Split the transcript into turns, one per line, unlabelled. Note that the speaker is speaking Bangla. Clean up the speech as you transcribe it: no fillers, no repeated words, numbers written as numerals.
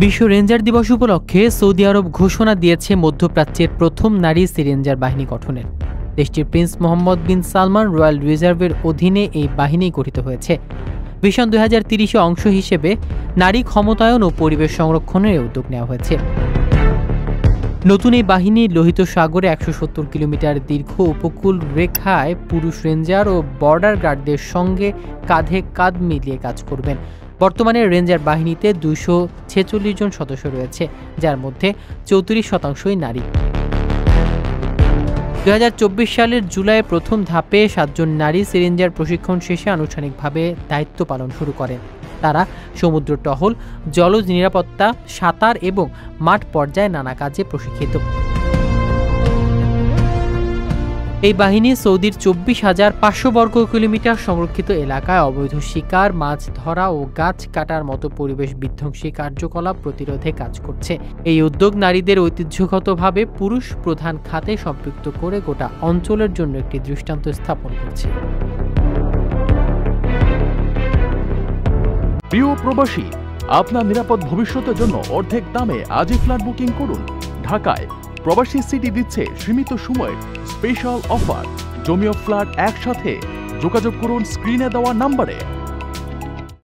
বিশ্ব রেঞ্জার দিবস উপলক্ষে সৌদি আরব ঘোষণা দিয়েছে মধ্যপ্রাচ্যের প্রথম নারী সি রেঞ্জার বাহিনী গঠনের। দেশটির প্রিন্স মোহাম্মদ বিন সালমান রয়্যাল রিজার্ভের অধীনে এই বাহিনী গঠিত হয়েছে। ভিশন 2030 অংশ হিসেবে নারী ক্ষমতায়ন ও পরিবেশ সংরক্ষণের উদ্যোগ নেওয়া হয়েছে। নতুন এই বাহিনী লোহিত সাগরে 170 কিলোমিটার দীর্ঘ উপকূল রেখায় পুরুষ রেঞ্জার ও বর্ডার গার্ডদের সঙ্গে কাঁধে কাঁধ মিলিয়ে কাজ করবেন। বর্তমানে রেঞ্জার বাহিনীতে 246 জন সদস্য রয়েছে, যার মধ্যে 34% নারী। 2024 সালের জুলাইয়ে প্রথম ধাপে 7 জন নারী সি রেঞ্জার প্রশিক্ষণ শেষে আনুষ্ঠানিকভাবে দায়িত্ব পালন শুরু করেন। তারা সমুদ্র টহল, জলজ নিরাপত্তা, সাঁতার এবং মাঠ পর্যায়ে নানা কাজে প্রশিক্ষিত। এই বাহিনী সৌদির 24,500 বর্গ কিলোমিটার সংরক্ষিত এলাকায় অবৈধ শিকার, মাছ ধরা ও গাছ কাটার মতো পরিবেশ বিধ্বংসী কার্যকলাপ প্রতিরোধে কাজ করছে। এই উদ্যোগ নারীদের ঐতিহ্যগতভাবে পুরুষ প্রধান খাতে সম্পৃক্ত করে গোটা অঞ্চলের জন্য একটি দৃষ্টান্ত স্থাপন করছে।
প্রিয় প্রবাসী, আপনার নিরাপদ ভবিষ্যতের জন্য অর্ধেক দামে আজই ফ্ল্যাট বুকিং করুন। ঢাকায় প্রবাসী সিটি দিচ্ছে সীমিত সময়ের স্পেশাল অফার। জমি ও ফ্ল্যাট একসাথে। যোগাযোগ করুন স্ক্রিনে দেওয়া নম্বরে।